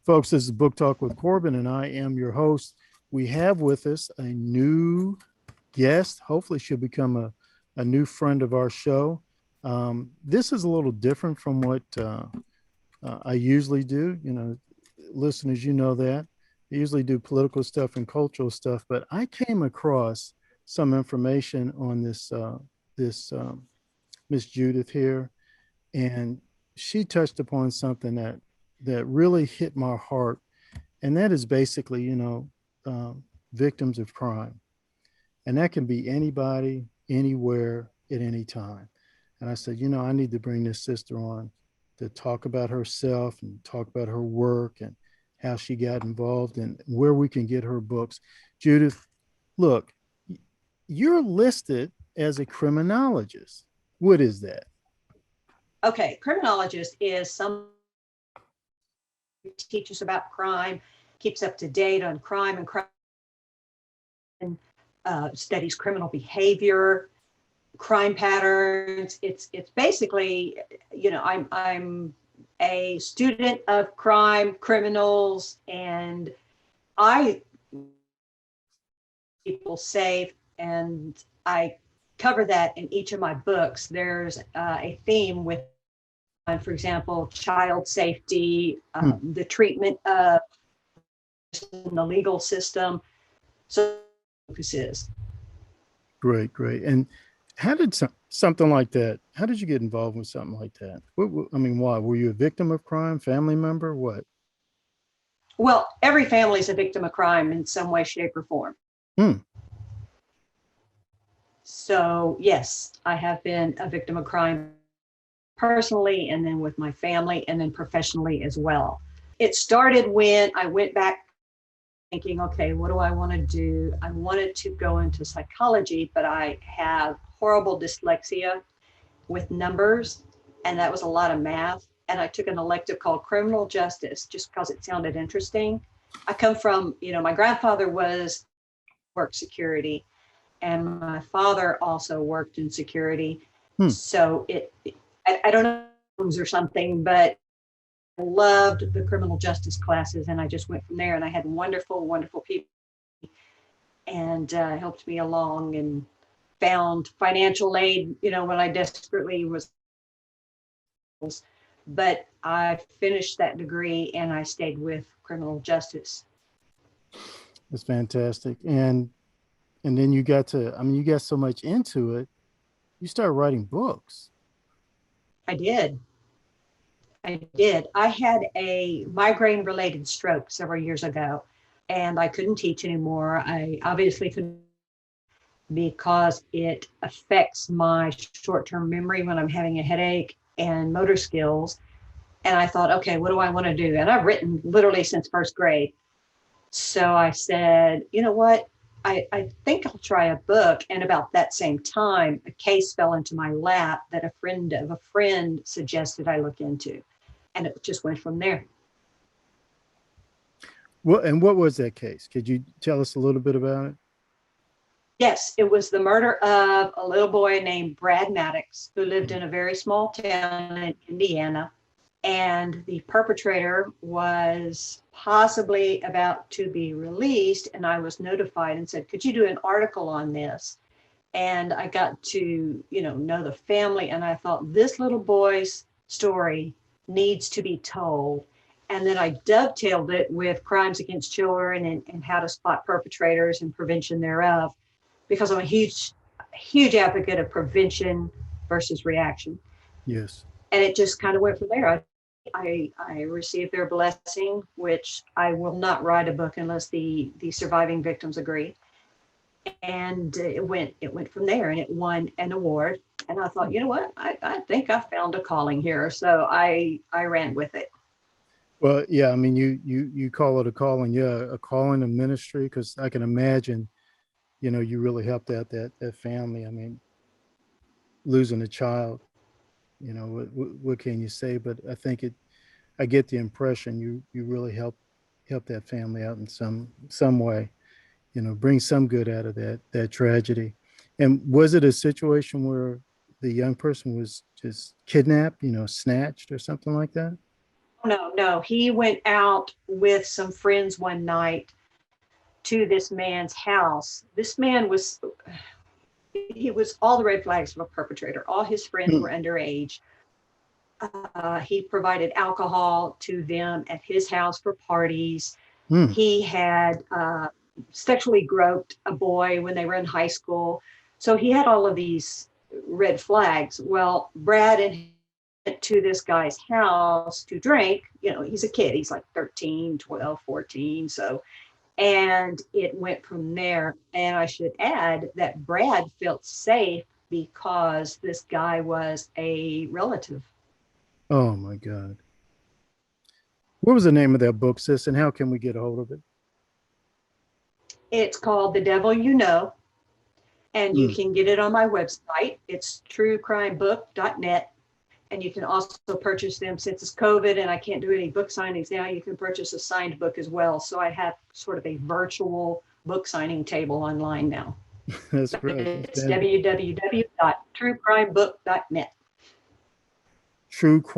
Folks, this is Book Talk with Corbin, and I am your host. We have with us a new guest. Hopefully, she'll become a new friend of our show. This is a little different from what I usually do. Listeners, you know that. I usually do political stuff and cultural stuff, but I came across some information on this Miss Judith here, and she touched upon something that really hit my heart, and that is basically, victims of crime, and that can be anybody, anywhere, at any time. And I said, I need to bring this sister on to talk about herself and talk about her work and how she got involved and where we can get her books. Judith, look, you're listed as a criminologist. What is that? Okay, criminologist is some who teaches about crime, keeps up to date on crime and crime, studies criminal behavior, crime patterns. It's basically, I'm a student of crime, criminals, and I people safe, and I cover that in each of my books. There's a theme with, for example, child safety, the treatment of in the legal system. So focus is. Great, great. And how did something like that? How did you get involved with something like that? I mean, why? Were you a victim of crime, family member? What? Well, every family is a victim of crime in some way, shape, or form. Hmm. So yes, I have been a victim of crime personally, and then with my family, and then professionally as well. It started when I went back thinking, okay, what do I want to do? I wanted to go into psychology, but I have horrible dyslexia with numbers, and that was a lot of math. And I took an elective called criminal justice just because it sounded interesting. I come from, my grandfather was work security, and my father also worked in security. Hmm. So I don't know or something, but I loved the criminal justice classes, and I just went from there. And I had wonderful, wonderful people, and helped me along, and found financial aid, when I desperately was. But I finished that degree, and I stayed with criminal justice. It's fantastic. And then you got to, I mean, you got so much into it, you started writing books. I did. I had a migraine related stroke several years ago, and I couldn't teach anymore. I obviously couldn't, because it affects my short term memory when I'm having a headache and motor skills. And I thought, okay, what do I want to do? And I've written literally since first grade. So I said, you know what? I think I'll try a book. And about that same time, a case fell into my lap that a friend of a friend suggested I look into. And it just went from there. Well, and what was that case? Could you tell us a little bit about it? Yes, it was the murder of a little boy named Brad Maddox, who lived in a very small town in Indiana. And the perpetrator was possibly about to be released. And I was notified and said, could you do an article on this? And I got to, know the family. And I thought, this little boy's story needs to be told. And then I dovetailed it with crimes against children, and how to spot perpetrators and prevention thereof, because I'm a huge advocate of prevention versus reaction. Yes. And it just kind of went from there. I received their blessing, which I will not write a book unless the surviving victims agree. And it went from there, and it won an award. And I thought, you know what, I think I found a calling here. So I ran with it. Well, yeah, I mean, you call it a calling, yeah, a calling of ministry, because I can imagine, you really helped out that family. I mean, losing a child, what can you say? But I think I get the impression you really help that family out in some way, bring some good out of that tragedy. And was it a situation where the young person was just kidnapped, snatched or something like that? No, no. He went out with some friends one night to this man's house. This man was, he was all the red flags of a perpetrator. All his friends Hmm. were underage. He provided alcohol to them at his house for parties. Hmm. He had sexually groped a boy when they were in high school. So he had all of these red flags. Well, Brad and went to this guy's house to drink. You know, he's a kid. He's like 13, 12, 14. So, and it went from there. And I should add that Brad felt safe because this guy was a relative. Oh my God. What was the name of that book, sis, and how can we get a hold of it? It's called The Devil You Know, and you Hmm. can get it on my website. It's truecrimebook.net. And you can also purchase them since it's COVID and I can't do any book signings now. You can purchase a signed book as well. So I have sort of a virtual book signing table online now. That's But great. it's That's www.truecrimebook.net.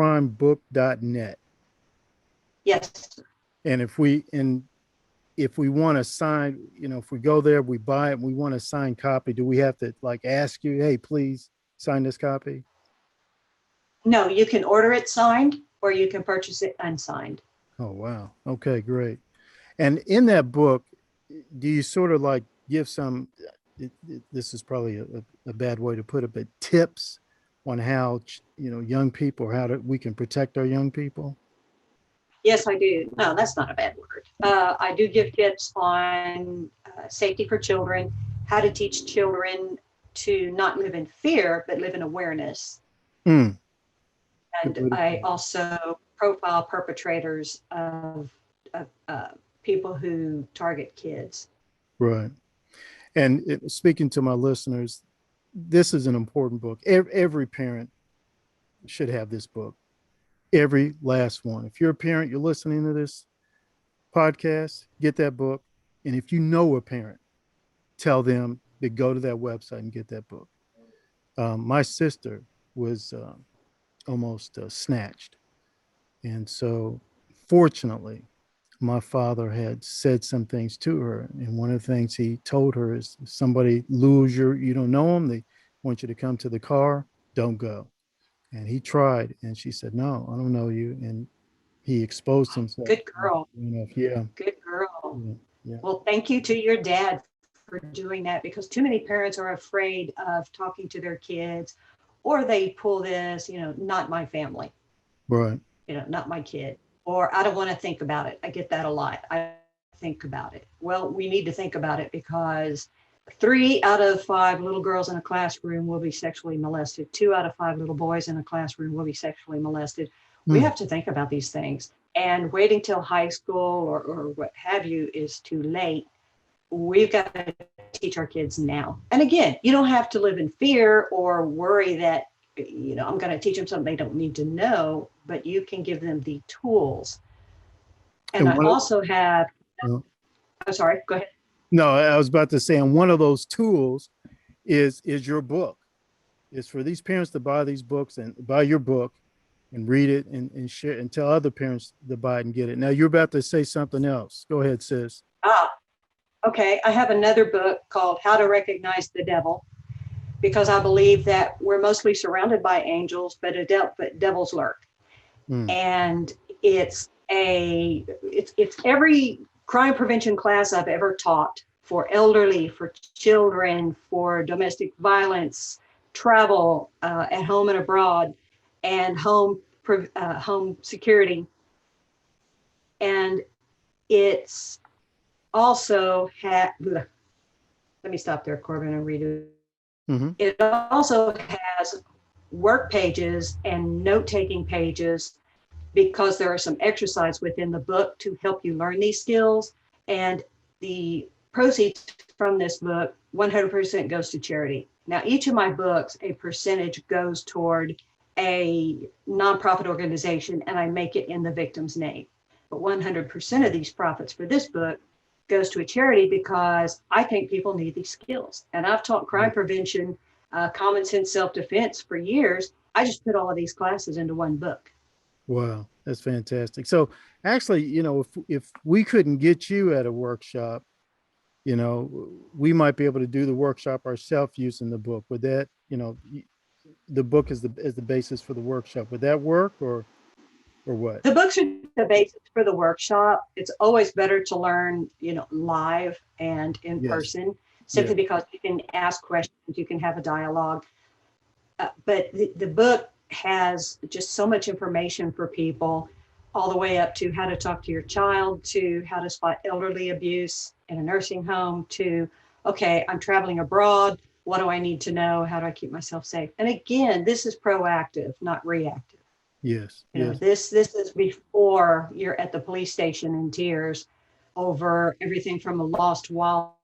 truecrimebook.net. Yes. And if we want to sign, if we go there, we buy it, and we want a signed copy, do we have to like ask you, hey, please sign this copy? No, you can order it signed or you can purchase it unsigned. Oh, wow. Okay, great. And in that book, do you sort of like give some, this is probably a bad way to put it, but tips on how, young people, or we can protect our young people? Yes, I do. No, that's not a bad word. I do give tips on safety for children, how to teach children to not live in fear, but live in awareness. Mm, good And way to put I it. also profile perpetrators of people who target kids. Right. And speaking to my listeners, this is an important book. Every parent should have this book. Every last one. If you're a parent, you're listening to this podcast, get that book. And if you know a parent, tell them to go to that website and get that book. My sister was almost snatched. And so, fortunately, my father had said some things to her. And one of the things he told her is if somebody lures you don't know them, they want you to come to the car, don't go. And he tried. And she said, no, I don't know you. And he exposed himself. Good girl. Yeah. Good girl. Yeah. Yeah. Well, thank you to your dad for doing that because too many parents are afraid of talking to their kids or they pull this, not my family, Right. not my kid, or I don't want to think about it. I get that a lot. I think about it. Well, we need to think about it because 3 out of 5 little girls in a classroom will be sexually molested. 2 out of 5 little boys in a classroom will be sexually molested. We Mm, have to think about these things. And waiting till high school or what have you is too late. We've got to teach our kids now. And again, you don't have to live in fear or worry that, I'm going to teach them something they don't need to know, but you can give them the tools. And and I also have, uh, I'm sorry, go ahead. no, I was about to say, and one of those tools is your book. It's for these parents to buy these books and buy your book and read it and share and tell other parents to buy it and get it. Now you're about to say something else. Go ahead, sis. Ah, okay. I have another book called How to Recognize the Devil because I believe that we're mostly surrounded by angels, but devils lurk. Mm, And it's every crime prevention class I've ever taught for elderly, for children, for domestic violence, travel at home and abroad, and home security. And it's also had. Let me stop there, Corbin, and read it. hmm. It also has work pages and note taking pages because there are some exercise within the book to help you learn these skills. And the proceeds from this book, 100% goes to charity. Now, each of my books, a percentage goes toward a nonprofit organization, and I make it in the victim's name. But 100% of these profits for this book goes to a charity because I think people need these skills. And I've taught crime prevention, common sense self defense for years. I just put all of these classes into one book. Wow, that's fantastic. So actually, if we couldn't get you at a workshop, we might be able to do the workshop ourselves using the book. Would that, the book is the basis for the workshop. Would that work or what? The books are the basis for the workshop. It's always better to learn, live and in Yes. person, Yeah. simply because you can ask questions, you can have a dialogue. But the book has just so much information for people, all the way up to how to talk to your child, to how to spot elderly abuse in a nursing home, to, okay, I'm traveling abroad. What do I need to know? How do I keep myself safe? And again, this is proactive, not reactive. Yes. Yes. This is before you're at the police station in tears over everything from a lost wallet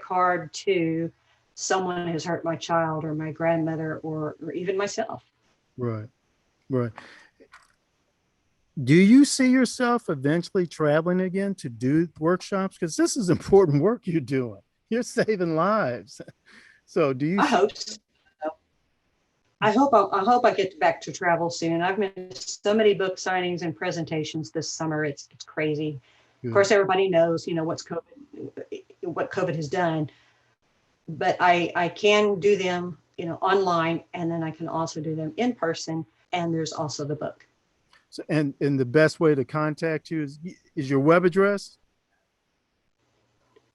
card to someone has hurt my child or my grandmother or even myself. Right. Right. Do you see yourself eventually traveling again to do workshops? Because this is important work you're doing. You're saving lives. So do you I see? hope so. I hope I get back to travel soon. I've missed so many book signings and presentations this summer. It's crazy. Of Good. course, everybody knows, what COVID has done, but I can do them, online, and then I can also do them in person. And there's also the book. So, and the best way to contact you is your web address?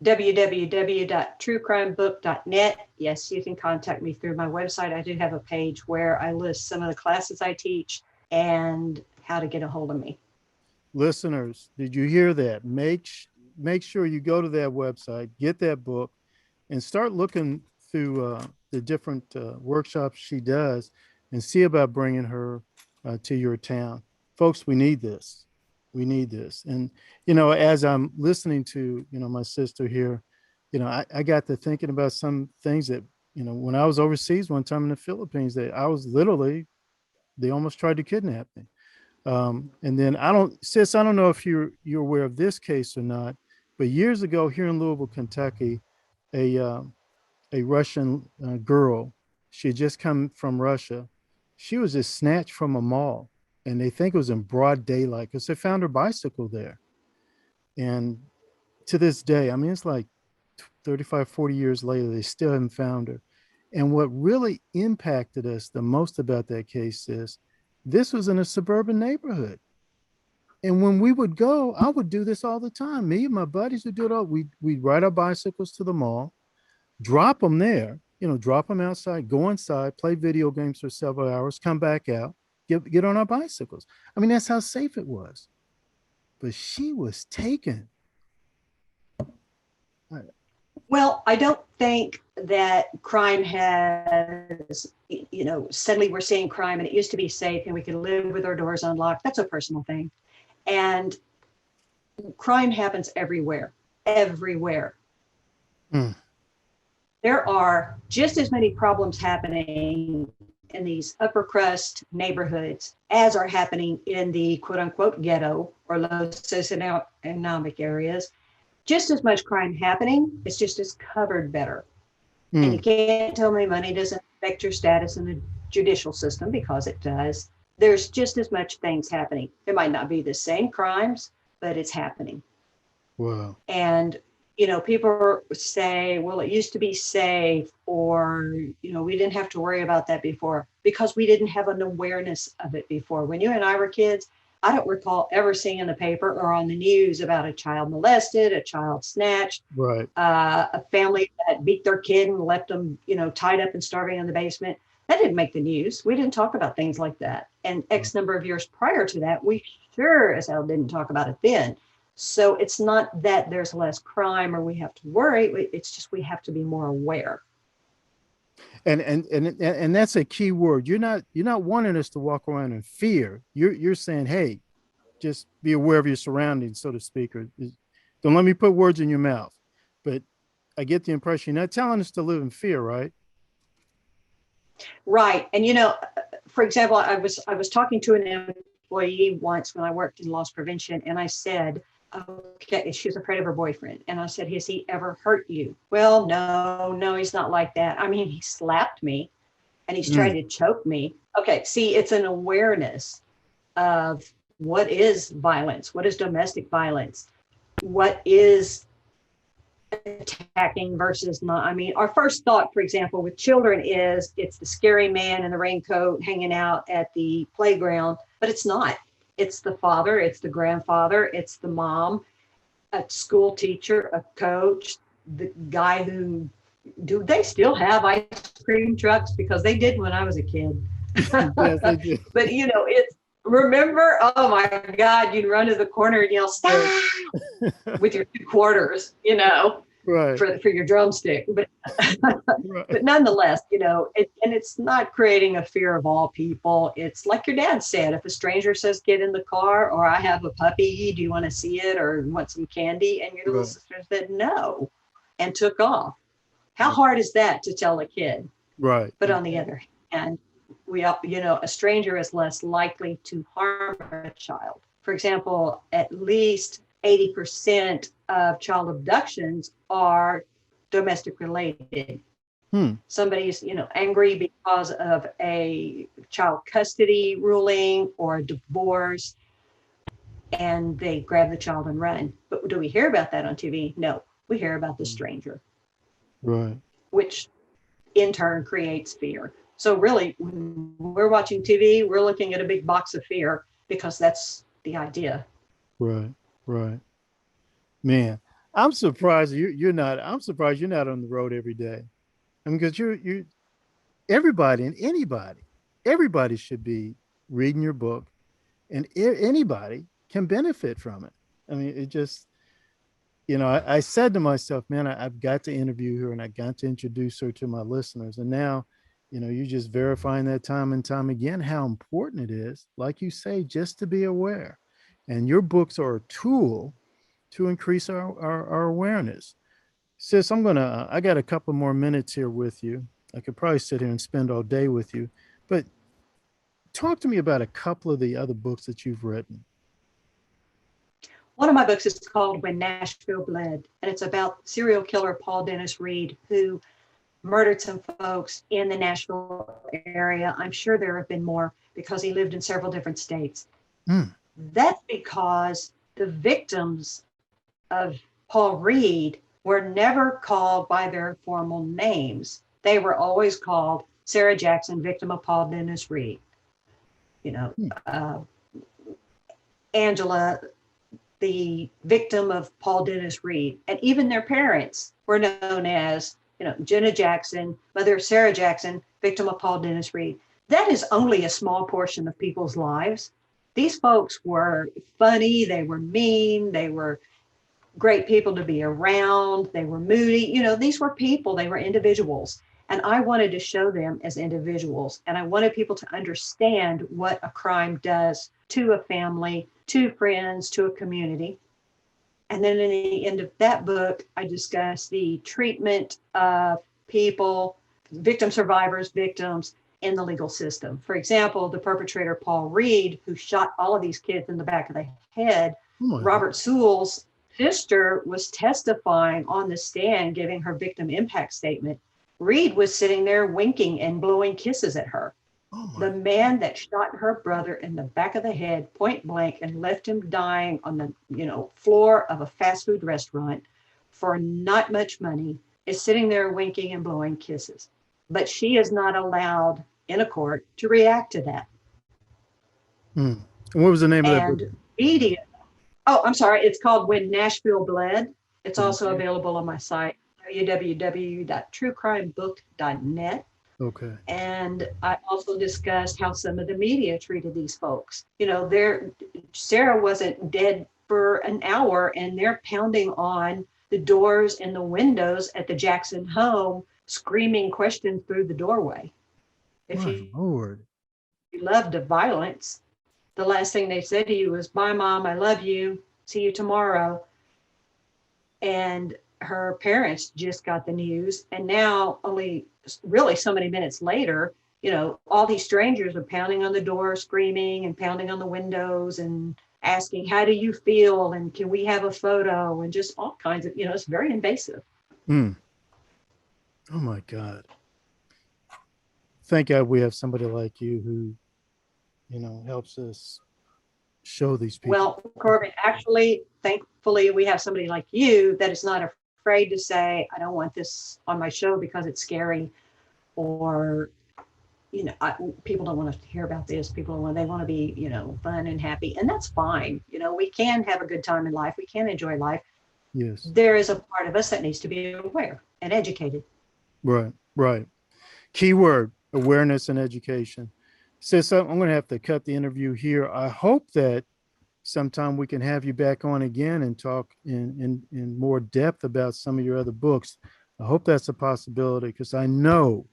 www.truecrimebook.net. Yes, you can contact me through my website. I do have a page where I list some of the classes I teach and how to get a hold of me. Listeners, did you hear that? Make sure you go to that website, get that book, and start looking through the different workshops she does, and see about bringing her to your town. Folks, we need this. We need this. And as I'm listening to my sister here, I got to thinking about some things that when I was overseas one time in the Philippines, that I was literally, they almost tried to kidnap me. And then I don't know if you're aware of this case or not, but years ago here in Louisville, Kentucky, a uh, a Russian girl, she had just come from Russia. She was just snatched from a mall, and they think it was in broad daylight because they found her bicycle there. And to this day, I mean, it's like 35, 40 years later, they still haven't found her. And what really impacted us the most about that case is this was in a suburban neighborhood. And when we would go, I would do this all the time. Me and my buddies would do it all. We'd ride our bicycles to the mall, drop them there, drop them outside, go inside, play video games for several hours, come back out, get on our bicycles. I mean, that's how safe it was. But she was taken. Well, I don't think that crime has, suddenly we're seeing crime and it used to be safe and we could live with our doors unlocked. That's a personal thing. And crime happens everywhere, everywhere. Mm. There are just as many problems happening in these upper crust neighborhoods as are happening in the quote unquote ghetto or low socioeconomic areas. Just as much crime happening, it's just as covered better. And you Mm. can't tell me money doesn't affect your status in the judicial system, because it does. There's just as much things happening. It might not be the same crimes, but it's happening. Wow. And, people say, well, it used to be safe, or, we didn't have to worry about that before, because we didn't have an awareness of it before. When you and I were kids, I don't recall ever seeing in the paper or on the news about a child molested, a child snatched, Right. a family that beat their kid and left them, tied up and starving in the basement. That didn't make the news. We didn't talk about things like that. And X number of years prior to that, we sure as hell didn't talk about it then. So it's not that there's less crime or we have to worry. It's just we have to be more aware. And that's a key word. You're not wanting us to walk around in fear. You're saying, hey, just be aware of your surroundings, so to speak, or don't let me put words in your mouth. But I get the impression you're not telling us to live in fear, right? Right. And for example, I was talking to an employee once when I worked in loss prevention, and I said, okay, she was afraid of her boyfriend. And I said, has he ever hurt you? Well, no, he's not like that. I mean, he slapped me and he's tried Mm. to choke me. Okay, see, it's an awareness of what is violence, what is domestic violence, what is attacking versus not. I mean, our first thought, for example, with children is it's the scary man in the raincoat hanging out at the playground, but it's not. It's the father, it's the grandfather, it's the mom, a school teacher, a coach, the guy who, do they still have ice cream trucks? Because they did when I was a kid. Yes, they do. But it's, remember, oh my God, you'd run to the corner and yell, stop, with your 2 quarters, Right. for your drumstick. But Right. but nonetheless, and it's not creating a fear of all people. It's like your dad said, if a stranger says, get in the car, or I have a puppy, do you want to see it or want some candy? And your little Right. sister said no and took off. How hard is that to tell a kid? Right. But on the other hand, a stranger is less likely to harm a child. For example, at least 80% of child abductions are domestic related. Somebody's, angry because of a child custody ruling or a divorce, and they grab the child and run. But do we hear about that on TV? No, we hear about the stranger. Right. Which in turn creates fear. So really, when we're watching TV, we're looking at a big box of fear because that's the idea. Right. Right. Man, I'm surprised you're not. I'm surprised you're not on the road every day. I mean, because you everybody and everybody should be reading your book, and anybody can benefit from it. I mean, it just, I said to myself, man, I've got to interview her and I got to introduce her to my listeners. And now, you're just verifying that time and time again how important it is, like you say, just to be aware. And your books are a tool to increase our awareness. Sis, I got a couple more minutes here with you. I could probably sit here and spend all day with you, but talk to me about a couple of the other books that you've written. One of my books is called When Nashville Bled, and it's about serial killer Paul Dennis Reed, who murdered some folks in the Nashville area. I'm sure there have been more because he lived in several different states. Mm. That's because the victims of Paul Reed were never called by their formal names. They were always called Sarah Jackson, victim of Paul Dennis Reed. Angela, the victim of Paul Dennis Reed. And even their parents were known as, Jenna Jackson, mother Sarah Jackson, victim of Paul Dennis Reed. That is only a small portion of people's lives. These folks were funny, they were mean, they were great people to be around, they were moody. These were people, they were individuals. And I wanted to show them as individuals. And I wanted people to understand what a crime does to a family, to friends, to a community. And then in the end of that book, I discuss the treatment of people, victim survivors, victims in the legal system. For example, the perpetrator, Paul Reed, who shot all of these kids in the back of the head, Robert Sewell's sister was testifying on the stand, giving her victim impact statement. Reed was sitting there winking and blowing kisses at her. The man that shot her brother in the back of the head, point blank, and left him dying on the floor of a fast food restaurant for not much money, is sitting there winking and blowing kisses. But she is not allowed in a court to react to that. And what was the name of that book? Media. Oh, I'm sorry. It's called When Nashville Bled. It's also available on my site, www.truecrimebook.net. Okay. And I also discussed how some of the media treated these folks. Sarah wasn't dead for an hour, and they're pounding on the doors and the windows at the Jackson home, screaming questions through the doorway. If you loved the violence, the last thing they said to you was, "Bye, Mom, I love you. See you tomorrow." And her parents just got the news. And now, only really so many minutes later, all these strangers are pounding on the door, screaming and pounding on the windows and asking, "How do you feel? And can we have a photo?" And just all kinds of, it's very invasive. Oh my God. Thank God we have somebody like you who, helps us show these people? Well, Corbin, actually, thankfully, we have somebody like you that is not afraid to say, I don't want this on my show because it's scary, or, people don't want to hear about this. They want to be, fun and happy. And that's fine. We can have a good time in life. We can enjoy life. Yes. There is a part of us that needs to be aware and educated. Right. Right. Keyword: awareness and education. Sis, I'm going to have to cut the interview here. I hope that sometime we can have you back on again and talk in more depth about some of your other books. I hope that's a possibility, because I know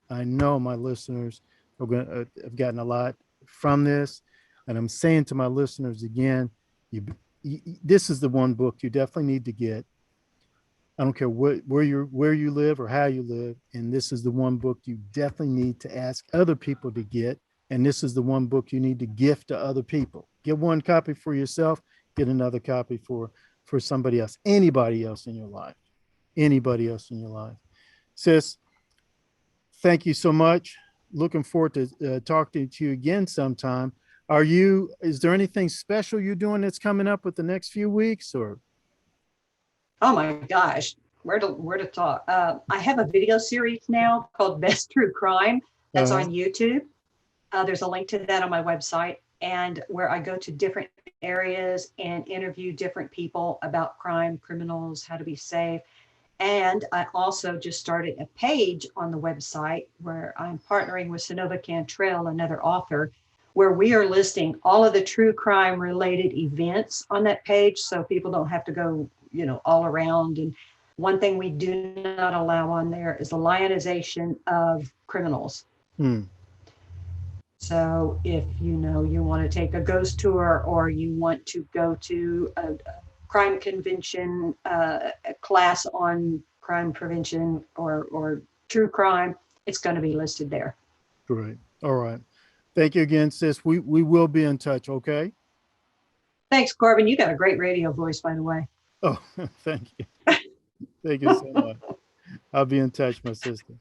my listeners are going to have gotten a lot from this. And I'm saying to my listeners again, this is the one book you definitely need to get. I don't care where you live or how you live. And this is the one book you definitely need to ask other people to get. And this is the one book you need to gift to other people. Get one copy for yourself, get another copy for somebody else, anybody else in your life, Sis, thank you so much. Looking forward to talking to you again sometime. Is there anything special you're doing that's coming up with the next few weeks, or? Oh my gosh, where to talk? I have a video series now called Best True Crime that's on YouTube. There's a link to that on my website, and where I go to different areas and interview different people about crime, criminals, how to be safe. And I also just started a page on the website where I'm partnering with Sonova Cantrell, another author, where we are listing all of the true crime related events on that page, so people don't have to go all around. And one thing we do not allow on there is the lionization of criminals. So if you want to take a ghost tour, or you want to go to a crime convention, a class on crime prevention or true crime, it's going to be listed there. Great. All right. Thank you again, sis. We will be in touch. Okay. Thanks, Corbin. You got a great radio voice, by the way. Oh, thank you. Thank you so much. I'll be in touch, my sister.